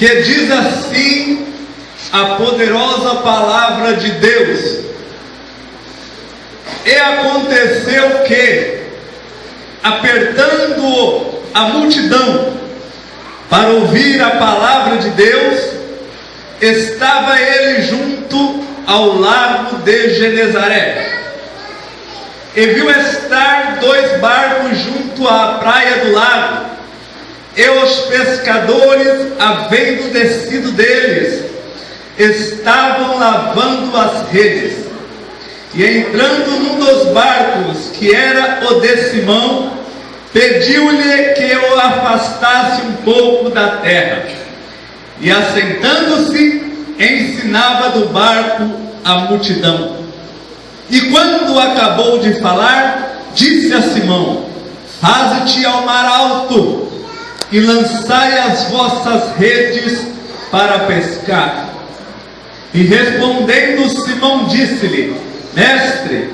que diz assim a poderosa palavra de Deus: e aconteceu que, apertando a multidão para ouvir a palavra de Deus, estava ele junto ao lago de Genezaré, e viu estar 2 barcos junto à praia do lago, e os pescadores, havendo descido deles, estavam lavando as redes. E entrando num dos barcos, que era o de Simão, pediu-lhe que o afastasse um pouco da terra. E assentando-se, ensinava do barco a multidão. E quando acabou de falar, disse a Simão: faze-te ao mar alto, e lançai as vossas redes para pescar. E respondendo Simão, disse-lhe: mestre,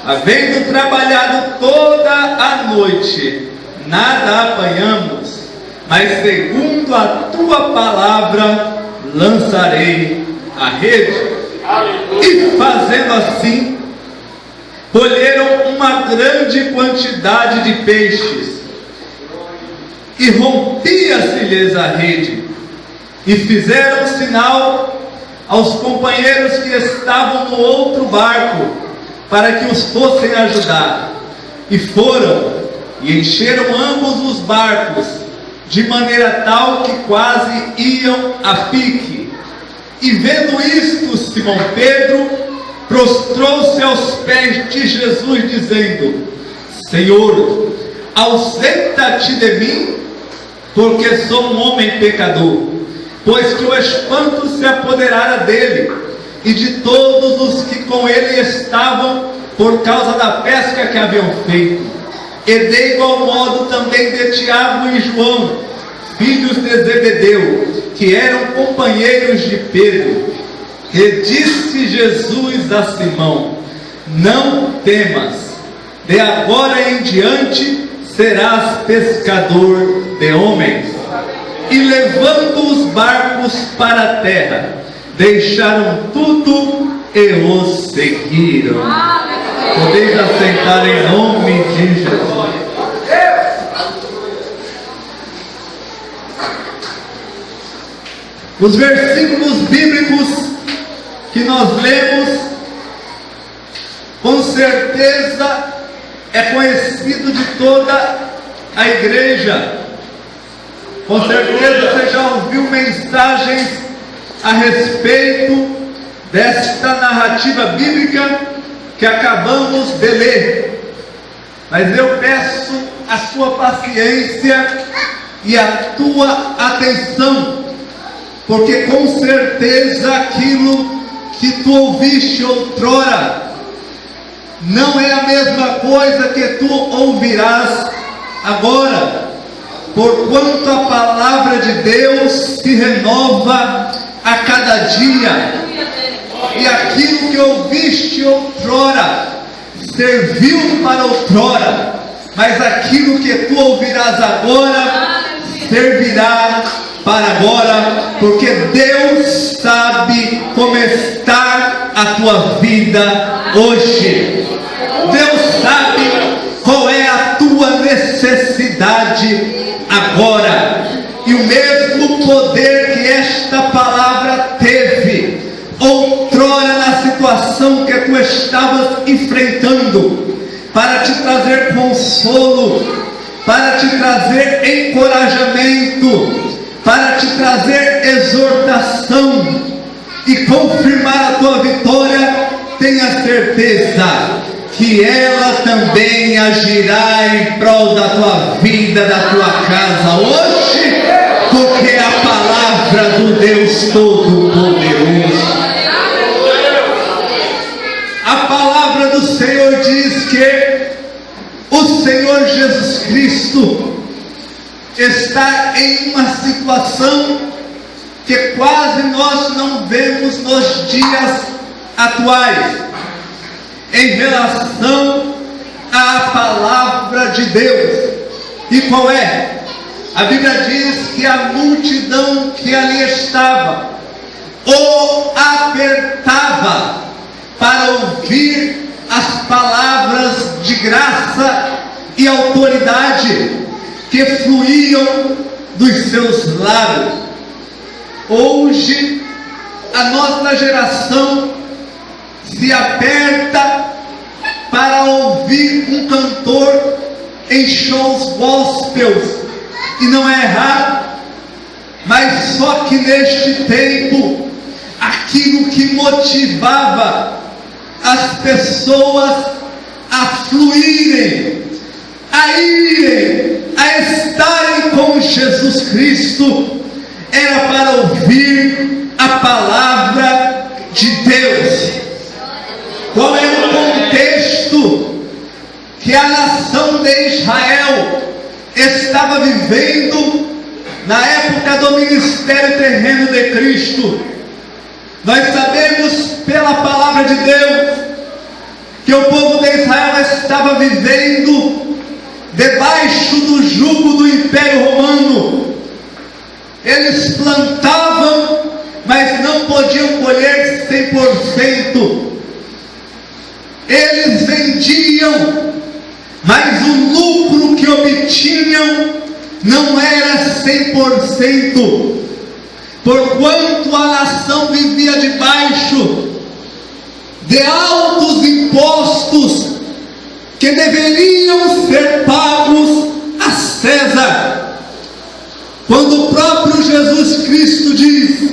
havendo trabalhado toda a noite, nada apanhamos, mas segundo a tua palavra lançarei a rede. E fazendo assim, colheram uma grande quantidade de peixes, e rompia-se-lhes a rede. E fizeram sinal aos companheiros que estavam no outro barco, para que os fossem ajudar. E foram, e encheram ambos os barcos, de maneira tal que quase iam a pique. E vendo isto, Simão Pedro prostrou-se aos pés de Jesus, dizendo: Senhor, ausenta-te de mim, porque sou um homem pecador. Pois que o espanto se apoderara dele e de todos os que com ele estavam, por causa da pesca que haviam feito. E de igual modo também de Tiago e João, filhos de Zebedeu, que eram companheiros de Pedro. E disse Jesus a Simão: não temas, de agora em diante serás pescador de homens. E levando os barcos para a terra, deixaram tudo e os seguiram. Podeis assentar em nome de Jesus. Os versículos bíblicos que nós lemos, com certeza é conhecido de toda a igreja. Com certeza você já ouviu mensagens a respeito desta narrativa bíblica que acabamos de ler. Mas eu peço a sua paciência e a tua atenção, porque com certeza aquilo que tu ouviste outrora não é a mesma coisa que tu ouvirás agora. Porquanto a palavra de Deus se renova a cada dia, e aquilo que ouviste outrora serviu para outrora, mas aquilo que tu ouvirás agora servirá para agora, porque Deus sabe como está a tua vida hoje. Deus sabe qual é a tua necessidade agora, e o mesmo poder que esta palavra teve outrora na situação que tu estavas enfrentando, para te trazer consolo, para te trazer encorajamento, para te trazer exortação e confirmar a tua vitória, tenha certeza que ela também agirá em prol da tua vida, da tua casa hoje, porque é a palavra do Deus Todo-Poderoso. A palavra do Senhor diz que o Senhor Jesus Cristo está em uma situação que quase nós não vemos nos dias atuais, em relação à palavra de Deus. E qual é? A Bíblia diz que a multidão que ali estava o apertava para ouvir as palavras de graça e autoridade que fluíam dos seus lábios. Hoje, a nossa geração se aperta para ouvir um cantor em shows gospels, e não é errado, mas só que neste tempo, aquilo que motivava as pessoas a fluírem, a irem, a estarem com Jesus Cristo, era para ouvir a palavra de Deus. Qual era o contexto que a nação de Israel estava vivendo na época do ministério terreno de Cristo? Nós sabemos pela palavra de Deus que o povo de Israel estava vivendo debaixo do jugo do Império Romano. Eles plantavam, mas não podiam colher 100%. Eles vendiam, mas o lucro que obtinham não era 100%. Porquanto a nação vivia debaixo de altos impostos que deveriam ser pagos a César. Quando o próprio Jesus Cristo diz: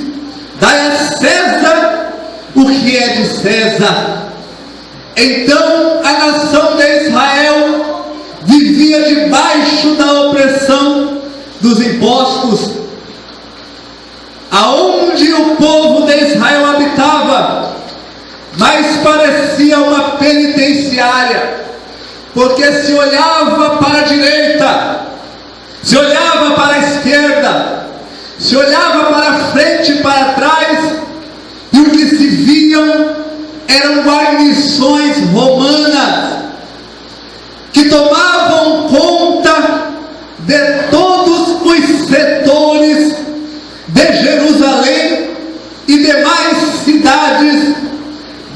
dai a César o que é de César. Então a nação de Israel vivia debaixo da opressão dos impostos. Aonde o povo de Israel habitava, mais parecia uma penitenciária, porque se olhava para a direita, se olhava para a esquerda, se olhava para frente e para trás, e o que se viam eram guarnições romanas, que tomavam conta de todos os setores de Jerusalém e demais cidades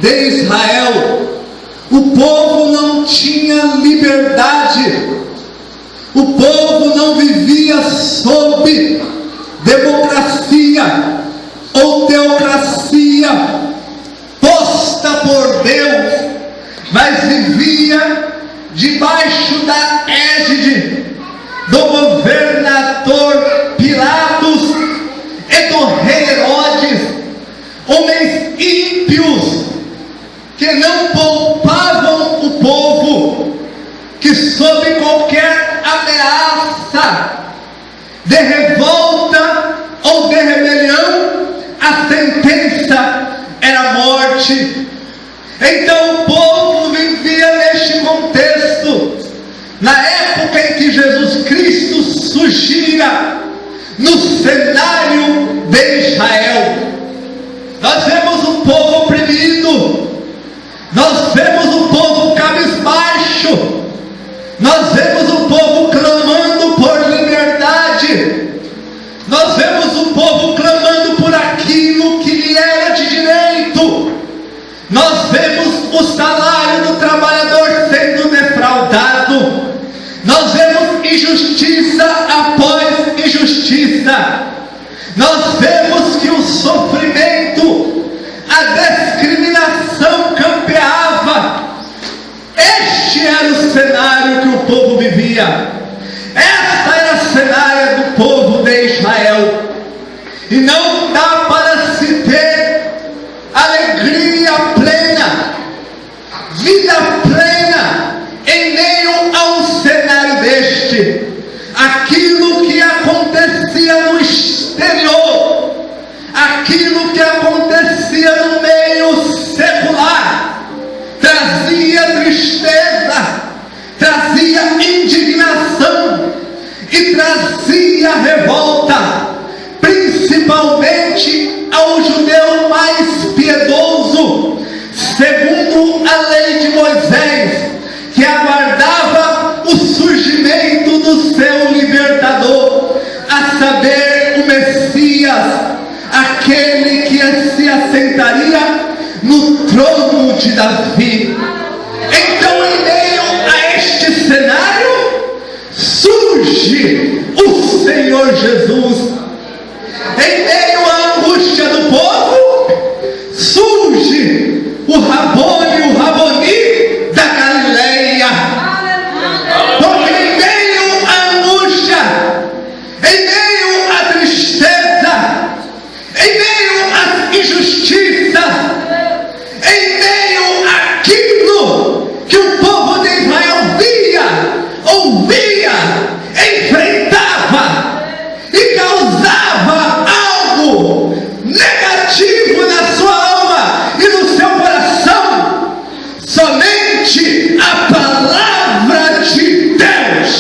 de Israel. O povo não tinha liberdade, o povo não vivia sob democracia ou teocracia posta por Deus, mas vivia debaixo da égide do governador Pilatos e do rei Herodes, homens ímpios que não poupavam o povo, que sob qualquer ameaça de revolta ou de rebelião, a sentença era morte. Então o povo vivia neste contexto, na época em que Jesus Cristo surgira no cenário de Israel. Nós vemos o povo oprimido, nós vemos o povo cabisbaixo, nós vemos o povo clamando por liberdade, nós vemos o povo clamando por aquilo que lhe era de direito, nós vemos o salário do trabalhador sendo defraudado, nós vemos injustiça após injustiça, nós vemos que o sofrimento, a discriminação campeava. Este era o cenário que o povo vivia, esta era a cenária do povo de Israel. E não dá para se ter alegria plena, vida plena, em meio a um cenário deste. Aquilo que acontecia no exterior, aquilo que acontecia no meio secular, trazia tristeza, trazia indignação e trazia revolta, principalmente ao judeu mais piedoso, segundo a lei de Moisés, que aguardava o surgimento do seu libertador, Messias se assentaria no trono de Davi. Então, em meio a este cenário, surge o Senhor Jesus. Em meio à angústia do povo, surge o Rabone, o Raboni da Galileia. Porque em meio à angústia, em meio à tristeza, em meio às injustiças, em meio àquilo que o povo de Israel ouvia, enfrentava e causava algo negativo na sua alma e no seu coração, somente a palavra de Deus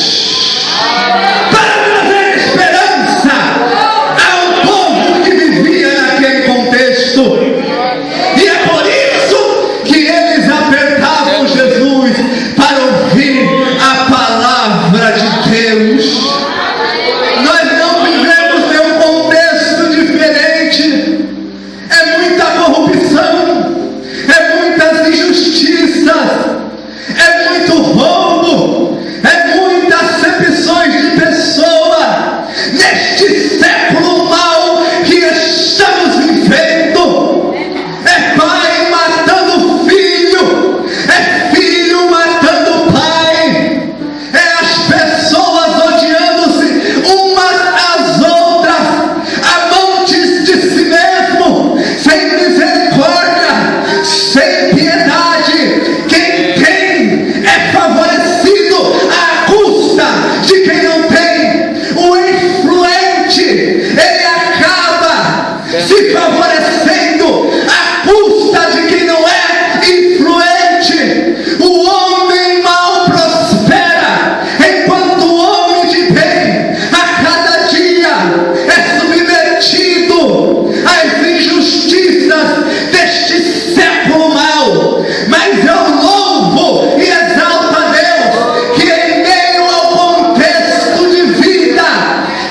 para trazer esperança ao povo que vivia naquele contexto. E é por isso que eles apertavam Jesus para ouvir a palavra de Deus. Nós não vivemos em um contexto diferente. É muita corrupção, é muitas injustiças, é muito roubo, é muitas acepções de pessoa neste século mau que estamos vivendo. É pai matando filho, é filho matando pai, é as pessoas odiando-se umas às outras, amantes de si mesmo, sem misericórdia, sem piedade. Quem tem é favorecido à custa de quem não tem. O influente, ele acaba se favorecendo à custa de quem não é influente. O homem mau prospera, enquanto o homem de bem a cada dia é submetido às injustiças deste século mau. Mas eu louvo e exalto a Deus que em meio ao contexto de vida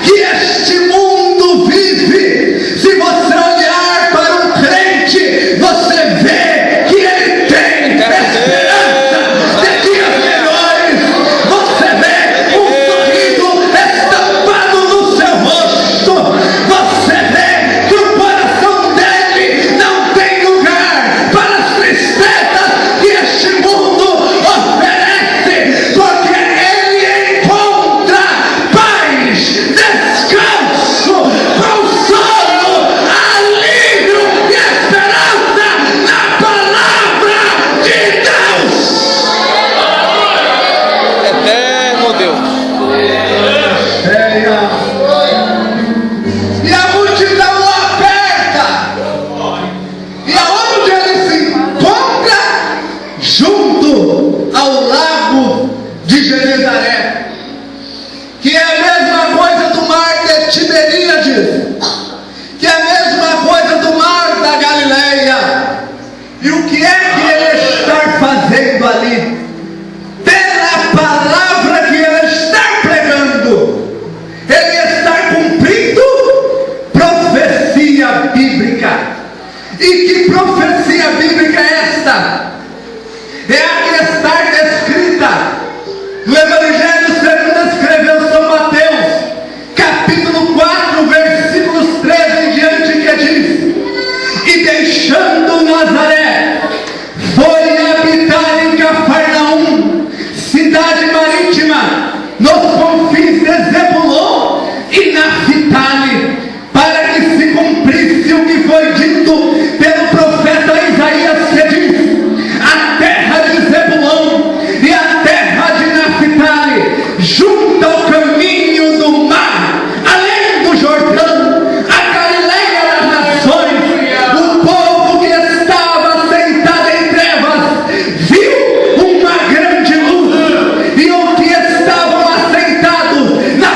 que este mundo vive, se você olhar para um crente, você vê que ele tem esperança de dias melhores. Você vê um sorriso estampado no seu rosto. Você vê que o coração dele não tem lugar para as tristezas que este mundo oferece, porque ele encontra paz, descanso, consolo, alívio e esperança na palavra de Deus. Eterno Deus. E a multidão o aperta. E aonde ele se encontra? Junto ao lago de Genezaré, que é a mesma coisa do mar de Tiberíades, que é a mesma coisa do mar da Galileia. E o que é que ele está fazendo ali? Pela palavra que ele está pregando, ele está cumprindo profecia bíblica. E que profecia bíblica é esta? É a que está descrita no Evangelho segundo escreveu São Mateus, capítulo 4, versículos 13 em diante, que diz: E deixando Nazaré, foi habitar em Cafarnaum, cidade marítima, nos confins de Zebulon e Naphtali, para que se cumprisse o que foi dito pelo profeta Isaías, que diz: a terra de Zebulon e a terra de Naphtali, junto ao caminho do mar, além do Jordão, a Galileia das nações. O povo que estava sentado em trevas viu uma grande luz, e os que estavam assentados na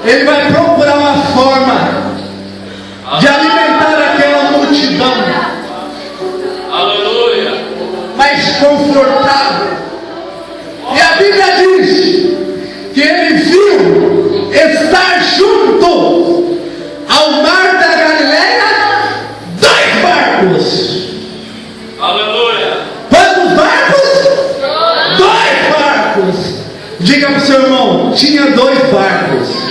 Ele vai procurar uma forma de alimentar aquela multidão. Aleluia. Mais confortável. E a Bíblia diz que ele viu estar junto ao mar da Galileia 2 barcos. Aleluia. Quantos barcos? 2 barcos. Diga para o seu irmão, tinha 2 barcos.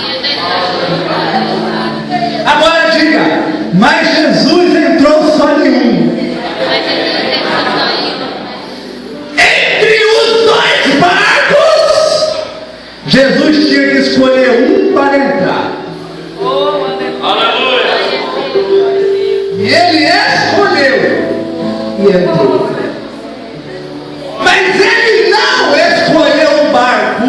Agora diga, mas Jesus entrou só em um. Entre os 2 barcos, Jesus tinha que escolher um para entrar. Aleluia. E ele escolheu e entrou. Mas ele não escolheu um barco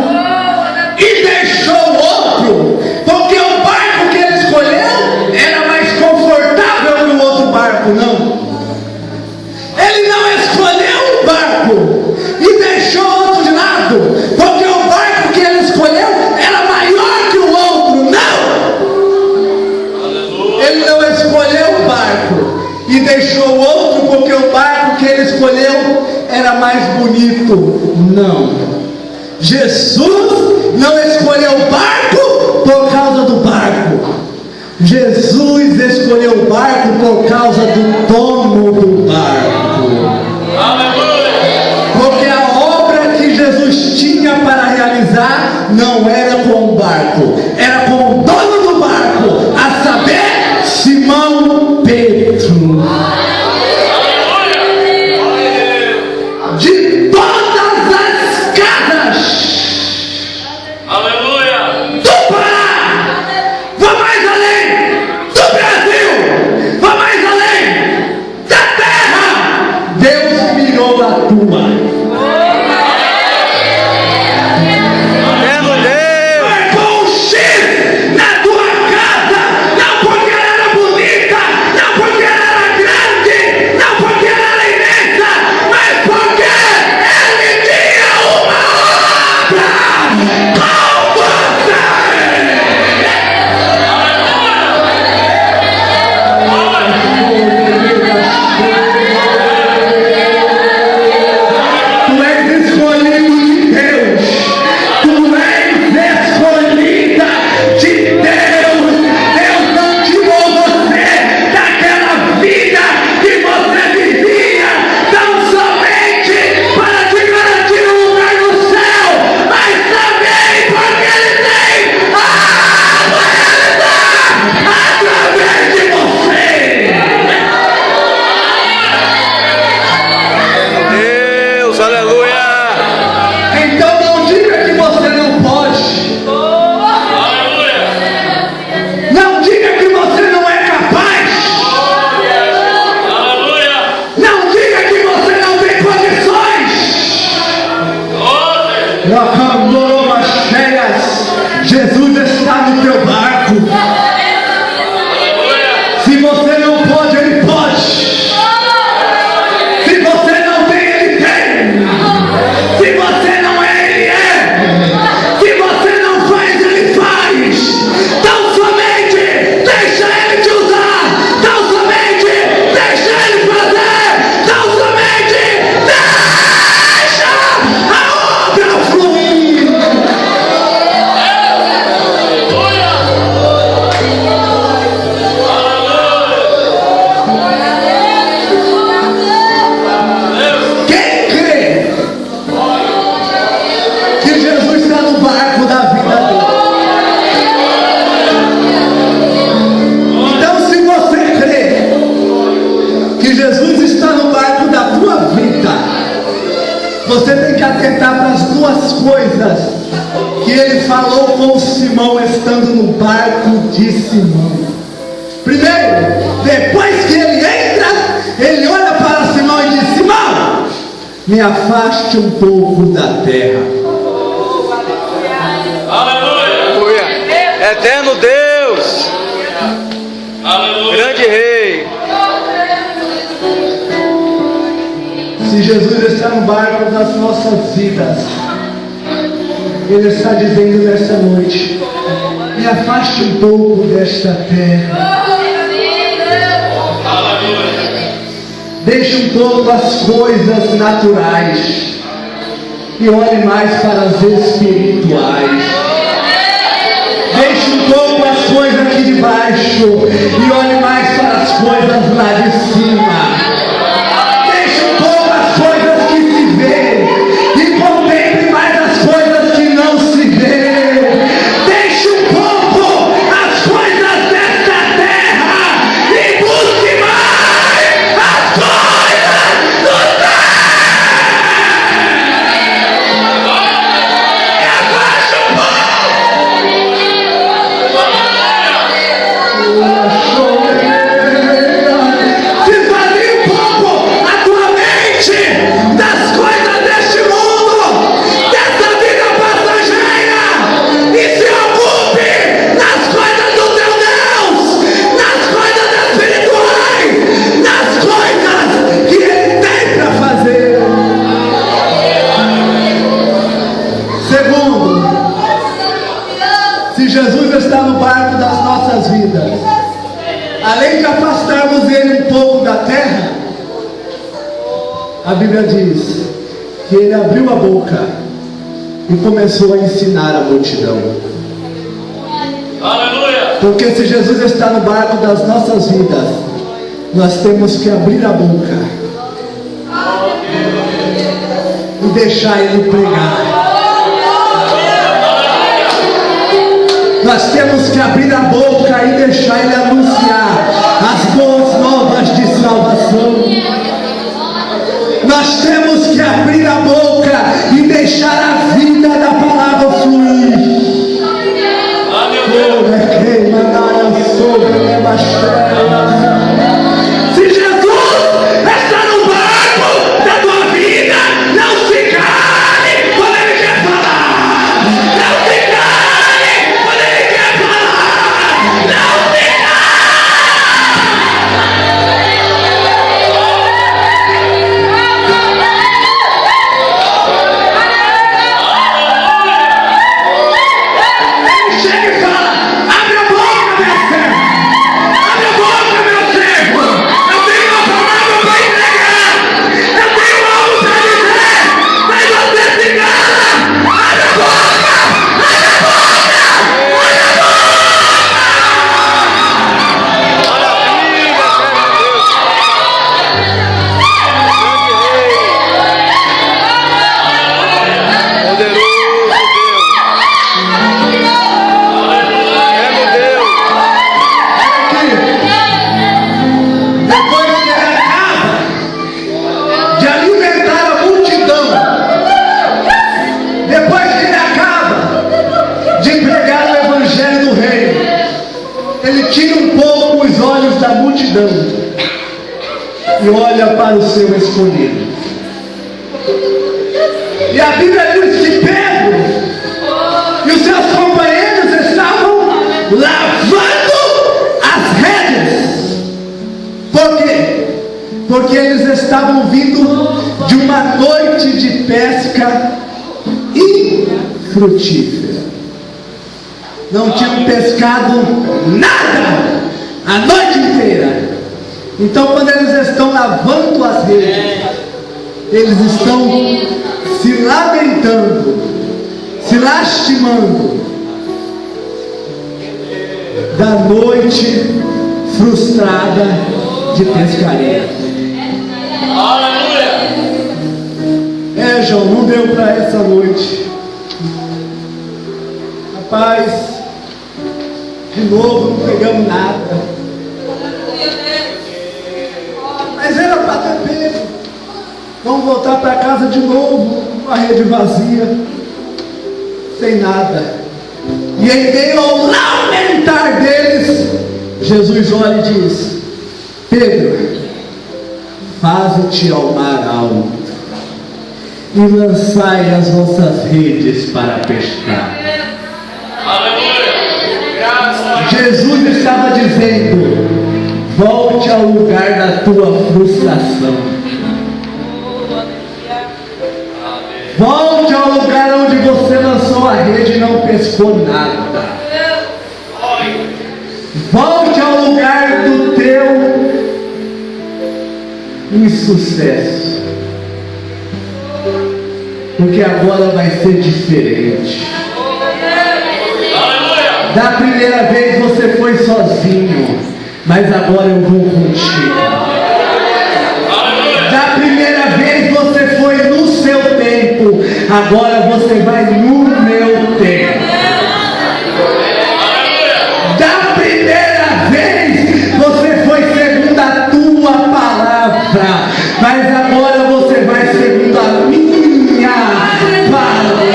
e deixou outro, porque o barco que ele escolheu era mais confortável que o outro barco, não. Ele não escolheu um barco e deixou outro de lado, porque o barco que ele escolheu era maior que o outro, não. Aleluia. Ele não escolheu o barco e deixou o outro porque o barco que ele escolheu era mais bonito. Não. Jesus não escolheu o barco por causa do barco. Jesus escolheu o barco por causa do dono do barco. Aleluia. Porque a obra que Jesus tinha para realizar não era com o barco, era com o dono do barco, a saber, Simão Pedro. De todas as casas Aleluia. do Pará, vá mais além, do Brasil, vá mais além, da terra, Deus mirou a tua. Marcou um X na tua casa, não porque ela era bonita, não porque ela era grande, não porque ela era imensa, mas porque ele tinha uma obra com você. Tu és escolhido de Deus. Tu és escolhida de Deus. Deus não tirou você daquela vida que você vivia tão somente para te garantir um lugar no céu, mas também porque Ele tem algo a realizar através de você. Deus, aleluia. Então não diga que você não pode. Aleluia. Não diga que você não é capaz. Aleluia. Não diga que você não tem condições. Glória. Lacandoromas cheias. Jesus está no teu barco. Aleluia. Se você não pode, Ele pode. Se você não tem, Ele tem. Se você não é, Ele é. Se você não faz, Ele faz. Tão somente deixa Ele te usar. Tão somente deixa Ele fazer. Tão somente deixa a obra fluir. Quem crê que Jesus está no barco da vida dele? Então, se você crê que Jesus está no barco da tua vida, você tem que atentar para as 2 coisas que ele falou com Simão estando no barco de Simão. Primeiro, depois que ele entra, ele olha para Simão e diz: Simão, me afaste um pouco da terra. Aleluia. Eterno Deus, Aleluia. grande Rei. Se Jesus está no barco das nossas vidas, Ele está dizendo nessa noite: me afaste um pouco desta terra. Deixe um pouco as coisas naturais e olhe mais para as espirituais. Deixe um pouco as coisas aqui de baixo e olhe mais para as coisas lá de cima. Deixe um pouco as coisas que se vê e contemple mais as coisas que não se vê. Deixe um pouco as coisas desta terra e busque mais as coisas do céu. E abaixe um pouco. Esvazie um pouco a tua mente das coisas deste mundo, dessa vida passageira, e se ocupe nas coisas do teu Deus, nas coisas espirituais, nas coisas que Ele tem para fazer. Segundo, se Jesus está no barco das nossas vidas, além de afastarmos Ele um pouco da terra, a Bíblia diz que Ele abriu a boca e começou a ensinar a multidão. Aleluia. Porque se Jesus está no barco das nossas vidas, nós temos que abrir a boca e deixar Ele pregar. Nós temos que abrir a boca e deixar Ele anunciar as boas novas de salvação. Nós temos que abrir a boca e deixar a vida da palavra fluir. Se Jesus está no barco da tua vida, não se cale quando Ele quer falar. Não se cale quando Ele quer falar. Não se Ele chega e fala: abre a boca, minha serva. Abre a boca, meu servo. Eu tenho uma palavra para entregar. Eu tenho algo para dizer. Mas você se cala. Abre a boca. Abre a boca. Abre a boca. Maravilha, servo de Deus. Grande rei. Poderoso Deus. Depois que ele acaba de alimentar a multidão, depois que ele acaba de pregar o Evangelho do Reino, ele tira um pouco os olhos da multidão e olha para o seu escolhido. E a Bíblia diz que Pedro e os seus companheiros estavam lavando as redes. Por quê? Porque eles estavam vindo de uma noite de pesca infrutífera. Não tinham pescado nada a noite inteira. Então, quando eles estão lavando as redes, eles estão se lamentando, se lastimando da noite frustrada de pescaria. Aleluia. João, não deu para essa noite. Rapaz, de novo não pegamos nada. Mas era para ter pego. Vamos voltar para casa de novo, com a rede vazia, sem nada. E em meio ao lamentar deles, Jesus olha e diz: Pedro, faze-te ao mar alto e lançai as vossas redes para pescar. Aleluia. Graças a Deus. Jesus estava dizendo: volte ao lugar da tua frustração. Volte ao lugar onde você lançou a rede e não pescou nada. e sucesso. Porque agora vai ser diferente. Da primeira vez você foi sozinho, mas agora eu vou contigo. Da primeira vez você foi no seu tempo, agora você vai no meu tempo. Da primeira vez você foi segundo a tua palavra, mas agora você vai segundo a minha palavra.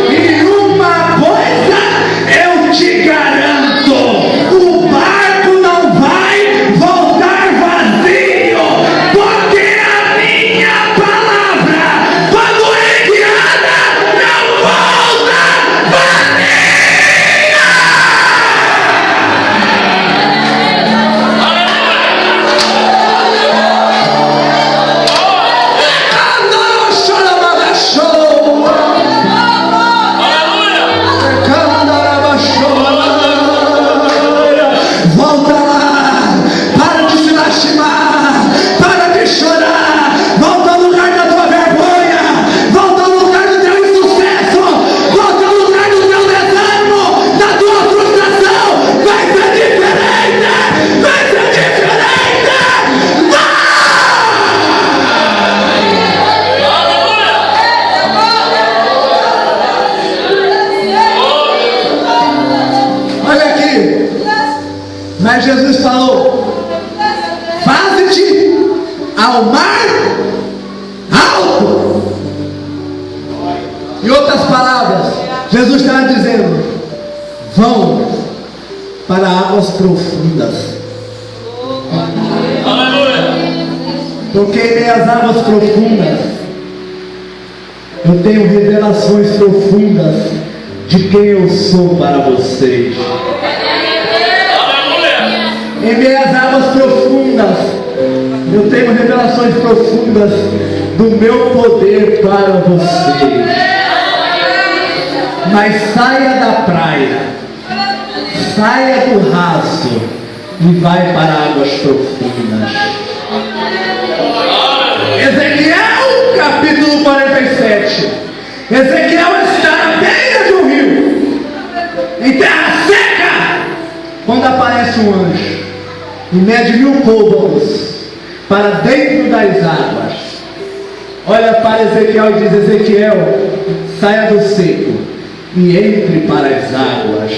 E uma coisa eu te garanto: o barco não vai voltar vazio, porque a minha palavra, quando é enviada, não volta vazia. Volta lá, para de se lastimar, para de chorar, volta ao lugar da tua vergonha, volta ao lugar do teu insucesso, volta ao lugar do teu desânimo, da tua frustração. Vai ser diferente, vai ser diferente. Olha aqui, mas Jesus falou: faze-te ao mar alto. Em outras palavras, Jesus está dizendo: vão para águas profundas. Porque em meias águas profundas eu tenho revelações profundas de quem eu sou para vocês. Em meias águas profundas eu tenho revelações profundas do meu poder para vocês. Mas saia da praia, saia do raso e vai para águas profundas. Ezequiel capítulo 47. Ezequiel está à beira de um rio, em terra seca, quando aparece um anjo e mede 1000 côvados para dentro das águas. Olha para Ezequiel e diz: Ezequiel, saia do seco e entre para as águas.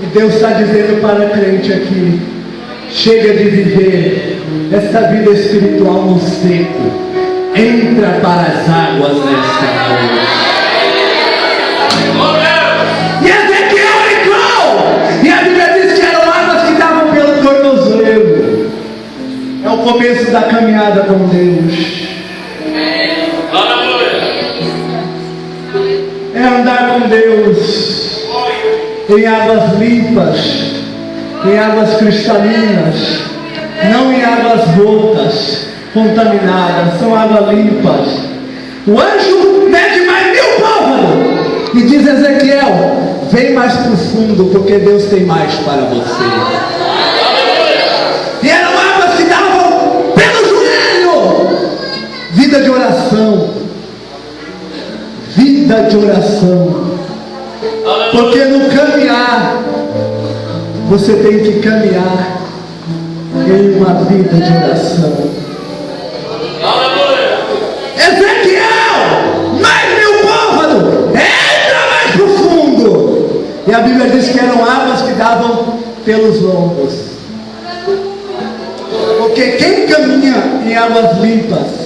E Deus está dizendo para a crente aqui: chega de viver essa vida espiritual no seco, entra para as águas nesta noite. E Ezequiel entrou, e a Bíblia diz que eram águas que davam pelo tornozelo. É o começo da caminhada com Deus. É andar com Deus em águas limpas, em águas cristalinas, não em águas rotas, contaminadas, são águas limpas. O anjo mede mais 1000 côvados e diz: Ezequiel, vem mais profundo, porque Deus tem mais para você. E eram águas que davam pelo joelho. Vida de oração, vida de oração, porque no caminhar você tem que caminhar em uma vida de oração. Ezequiel, mais 1000 côvados, entra mais profundo. E a Bíblia diz que eram águas que davam pelos lombos. Porque quem caminha em águas limpas